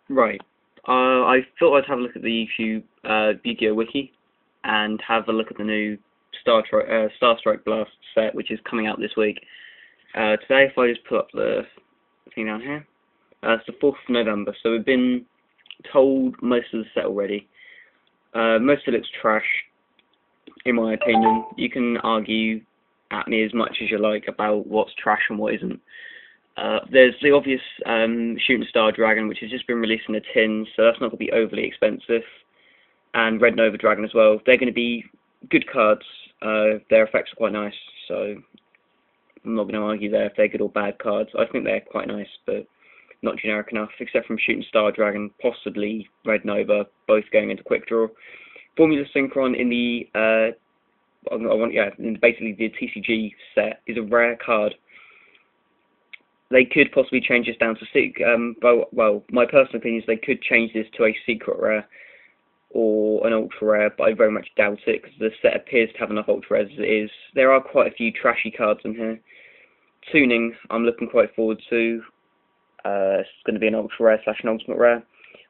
Right. I thought I'd have a look at the Yu-Gi-Oh wiki and have a look at the new Starstrike Blast set, which is coming out this week. Today, if I just put up the thing down here, it's the 4th of November, so we've been told most of the set already. Most of it looks trash, in my opinion. You can argue at me as much as you like about what's trash and what isn't. There's the obvious Shooting Star Dragon, which has just been released in a tin, so that's not going to be overly expensive. And Red Nova Dragon as well. They're going to be good cards. Their effects are quite nice, so I'm not going to argue there if they're good or bad cards. I think they're quite nice, but not generic enough, except from Shooting Star Dragon, possibly Red Nova, both going into Quick Draw. Formula Synchron in the basically the TCG set is a rare card. They could possibly change this down to well, my personal opinion is they could change this to a secret rare or an ultra rare, but I very much doubt it because the set appears to have enough ultra rares as it is. There are quite a few trashy cards in here. Tuning, I'm looking quite forward to. It's going to be an ultra rare / an ultimate rare.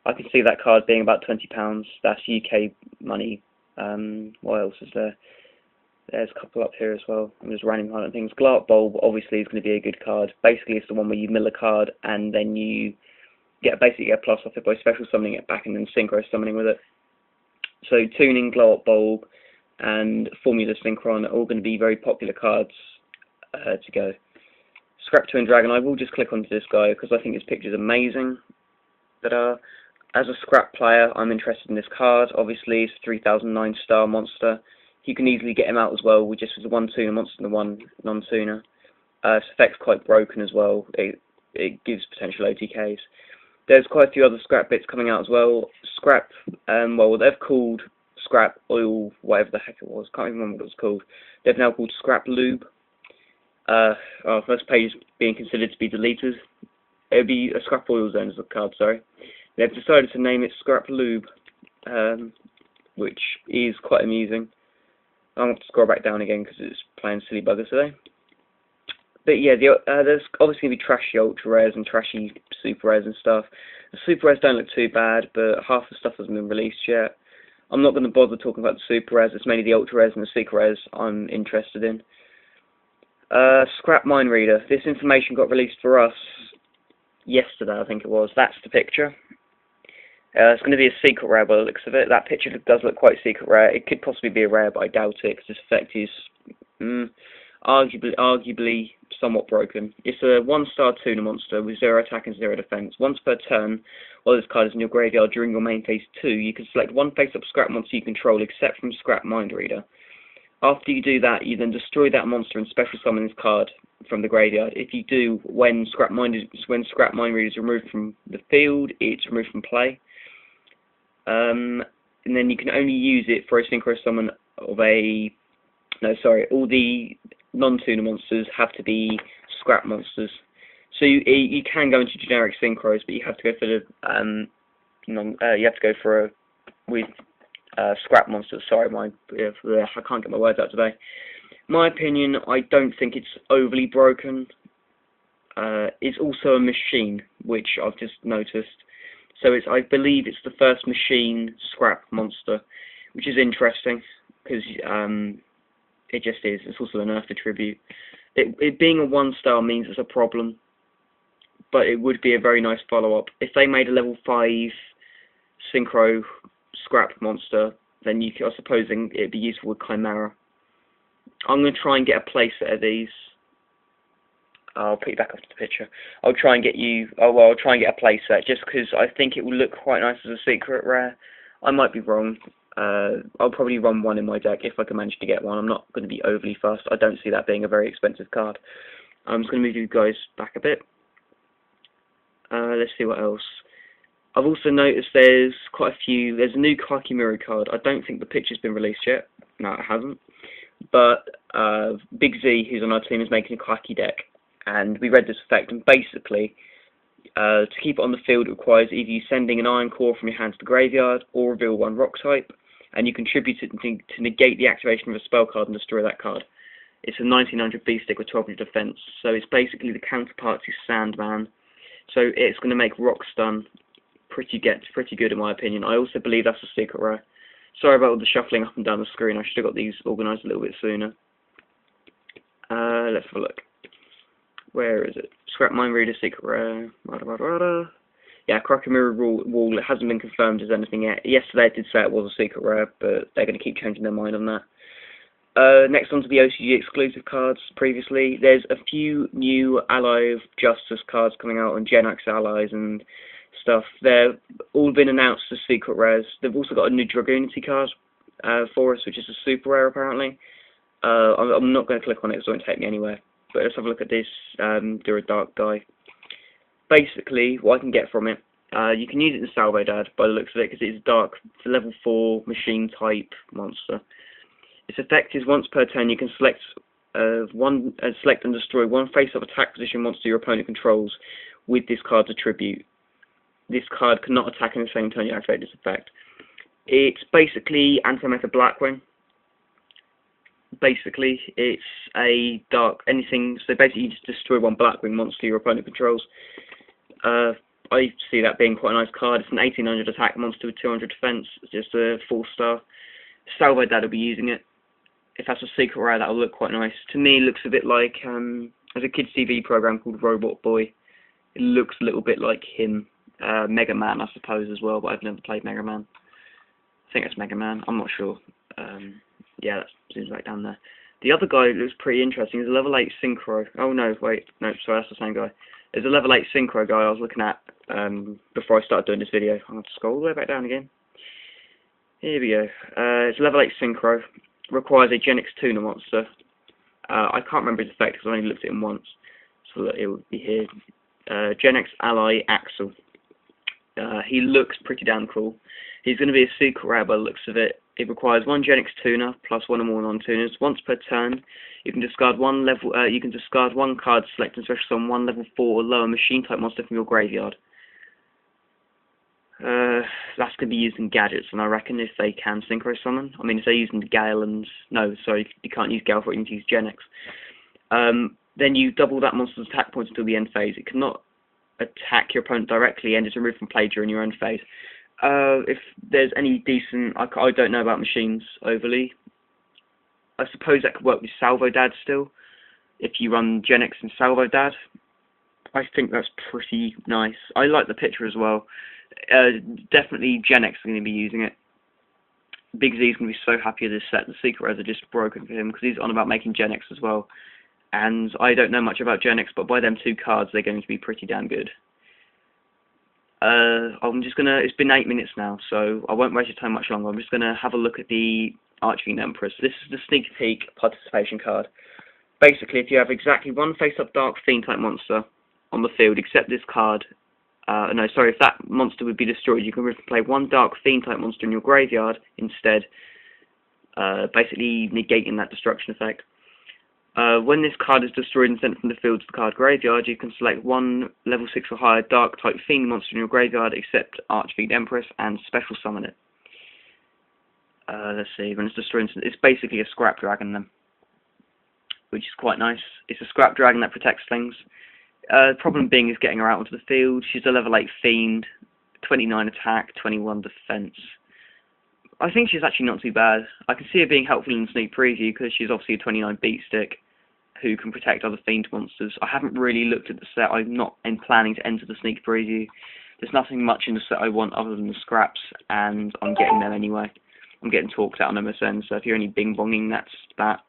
I can see that card being about £20. That's UK money. What else is there? There's a couple up here as well. I'm just running behind things. Glart Bulb obviously is going to be a good card. Basically, it's the one where you mill a card and then you basically get a plus off it by special summoning it back and then synchro summoning with it. So Tuning, Glart Bulb, and Formula Synchron are all going to be very popular cards to go. Scrap Twin Dragon, I will just click onto this guy because I think his picture's amazing. But as a scrap player, I'm interested in this card. Obviously, it's a 3009 star monster. You can easily get him out as well with just the 1 tuner monster and the 1 non-tuner. His effect's quite broken as well. It gives potential OTKs. There's quite a few other scrap bits coming out as well. Scrap, well, they've called Scrap Oil, whatever the heck it was. Can't even remember what it was called. They've now called Scrap Lube. Our first page is being considered to be deleted. It would be a Scrap Oil Zone as a card, sorry. They've decided to name it Scrap Lube, which is quite amusing. I'm going to scroll back down again because it's playing silly buggers today. But yeah, there's obviously going to be trashy ultra rares and trashy super rares and stuff. The super rares don't look too bad, but half the stuff hasn't been released yet. I'm not going to bother talking about the super rares. It's mainly the ultra rares and the secret rares I'm interested in. Scrap Mind Reader. This information got released for us yesterday, I think it was. That's the picture. It's going to be a secret rare by the looks of it. That picture does look quite secret rare. It could possibly be a rare, but I doubt it because this effect is arguably somewhat broken. It's a 1-star tuner monster with 0 attack and 0 defense. Once per turn, while this card is in your graveyard during your main phase 2, you can select one face-up scrap monster you control except from Scrap Mind Reader. After you do that, you then destroy that monster and special summon this card from the graveyard. If you do, when Scrap Mind Reader is removed from the field, it's removed from play. And then you can only use it for a synchro summon of a... No, sorry, all the non-tuner monsters have to be scrap monsters. So you can go into generic synchros, but you have to go for the scrap monsters. Sorry, I can't get my words out today. My opinion, I don't think it's overly broken. It's also a machine, which I've just noticed. So I believe it's the first machine scrap monster, which is interesting because it just is. It's also an Earth attribute. It being a 1-star means it's a problem, but it would be a very nice follow-up. If they made a level 5 synchro scrap monster, then I was supposing it'd be useful with Chimera. I'm going to try and get a playset of these. I'll put you back up to the picture. I'll try and get I'll try and get a playset just because I think it will look quite nice as a secret rare. I might be wrong. I'll probably run one in my deck if I can manage to get one. I'm not going to be overly fussed. I don't see that being a very expensive card. I'm just going to move you guys back a bit. Let's see what else. I've also noticed there's a new Kakimura card. I don't think the picture's been released yet. No, it hasn't. But Big Z, who's on our team, is making a Kaki deck. And we read this effect, and basically, to keep it on the field, it requires either you sending an Iron Core from your hand to the graveyard, or reveal one Rock type, and you contribute it to negate the activation of a spell card and destroy that card. It's a 1900 B-stick with 1200 defense, so it's basically the counterpart to Sandman. So it's going to make Rock Stun pretty good in my opinion. I also believe that's a secret rare. Sorry about all the shuffling up and down the screen. I should have got these organised a little bit sooner. Let's have a look. Where is it? Scrap Mind Reader, secret rare. Yeah, Cracker Mirror Wall. It hasn't been confirmed as anything yet. Yesterday it did say it was a secret rare, but they're going to keep changing their mind on that. Next on to the OCG exclusive cards. Previously, there's a few new Ally of Justice cards coming out on Gen X allies and stuff. They've all been announced as secret rares. They've also got a new Dragoonity card for us, which is a super rare apparently. I'm not going to click on it because it won't take me anywhere. But let's have a look at this Dura Dark guy. Basically, what I can get from it, you can use it in Salvo Dad by the looks of it because it's dark. It's a level 4 machine type monster. Its effect is once per turn you can select select and destroy one face-up attack position monster your opponent controls with this card's attribute. This card cannot attack in the same turn you activate this effect. It's basically Antimatter Blackwing. Basically, it's a dark anything. So basically, you just destroy one Blackwing monster your opponent controls. I see that being quite a nice card. It's an 1800 attack monster with 200 defense. It's just a 4-star. Salvo Dad will be using it. If that's a secret rare, that'll look quite nice. To me, it looks a bit like there's a kids TV program called Robot Boy. It looks a little bit like him. Mega Man, I suppose, as well, but I've never played Mega Man. I think it's Mega Man. I'm not sure. Yeah, that seems right down there. The other guy looks pretty interesting. He's a level 8 Synchro. Oh no, wait. No, sorry, that's the same guy. There's a level 8 Synchro guy I was looking at before I started doing this video. I'm going to scroll all the way back down again. Here we go. It's a level 8 Synchro. Requires a Gen X Tuner monster. I can't remember his effect because I only looked at him once. So it would be here. Gen X Ally Axel. He looks pretty damn cool. He's going to be a secret rare by the looks of it. It requires one Gen X Tuner plus one or more non-tuners. Once per turn, you can discard one level. You can discard one card, select and special summon one level 4 or lower machine type monster from your graveyard. That's going to be used in gadgets, and I reckon if they can synchro summon. I mean, if they're using Gale and no, sorry, you can't use Gale for it. You can use Gen X. Then you double that monster's attack points until the end phase. It cannot attack your opponent directly and is removed from play during your end phase. If there's any decent, I don't know about machines overly. I suppose that could work with Salvo Dad still. If you run Gen X and Salvo Dad, I think that's pretty nice. I like the picture as well. Definitely Gen X are going to be using it. Big Z's going to be so happy with this set. The secret rares are just broken for him because he's on about making Gen X as well. And I don't know much about Gen X, but by them 2 cards, they're going to be pretty damn good. I'm just gonna. It's been 8 minutes now, so I won't waste your time much longer. I'm just gonna have a look at the Archfiend Empress. This is the sneak peek participation card. Basically, if you have exactly one face-up Dark Fiend type monster on the field, except this card. No, sorry. If that monster would be destroyed, you can play one Dark Fiend type monster in your graveyard instead, basically negating that destruction effect. When this card is destroyed and sent from the field to the card graveyard, you can select one level 6 or higher Dark type Fiend monster in your graveyard except Archfiend Empress and special summon it. Let's see, when it's destroyed, it's basically a scrap dragon then, which is quite nice. It's a scrap dragon that protects things. The problem being is getting her out onto the field. She's a level 8 Fiend, 29 attack, 21 defense. I think she's actually not too bad. I can see her being helpful in the sneak preview because she's obviously a 29 beat stick who can protect other Fiend monsters. I haven't really looked at the set. I'm not planning to enter the sneak preview. There's nothing much in the set I want other than the scraps, and I'm getting them anyway. I'm getting talked out on MSN, so if you're only bing-bonging, that's that.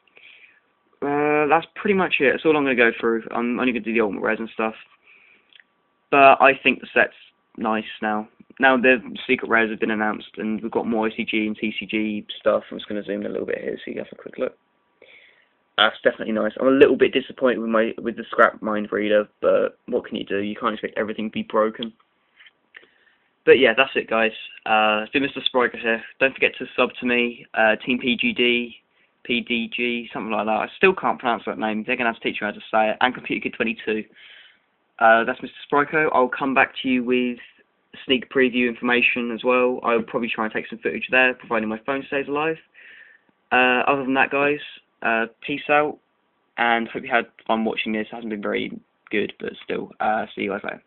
That's pretty much it. That's all I'm going to go through. I'm only going to do the ultimate rares and stuff. But I think the set's nice now. Now the secret rares have been announced, and we've got more OCG and TCG stuff. I'm just going to zoom in a little bit here so you have a quick look. That's definitely nice. I'm a little bit disappointed with the scrap mind reader, but what can you do? You can't expect everything to be broken. But yeah, that's it, guys. It's been Mr. Spriker here. Don't forget to sub to me, Team PDG, something like that. I still can't pronounce that name. They're going to have to teach me how to say it. And Computer Kid 22. That's Mr. Spriker. I'll come back to you with sneak preview information as well. I'll probably try and take some footage there, providing my phone stays alive. Other than that, guys, peace out, and hope you had fun watching this. It hasn't been very good, but still, see you guys later.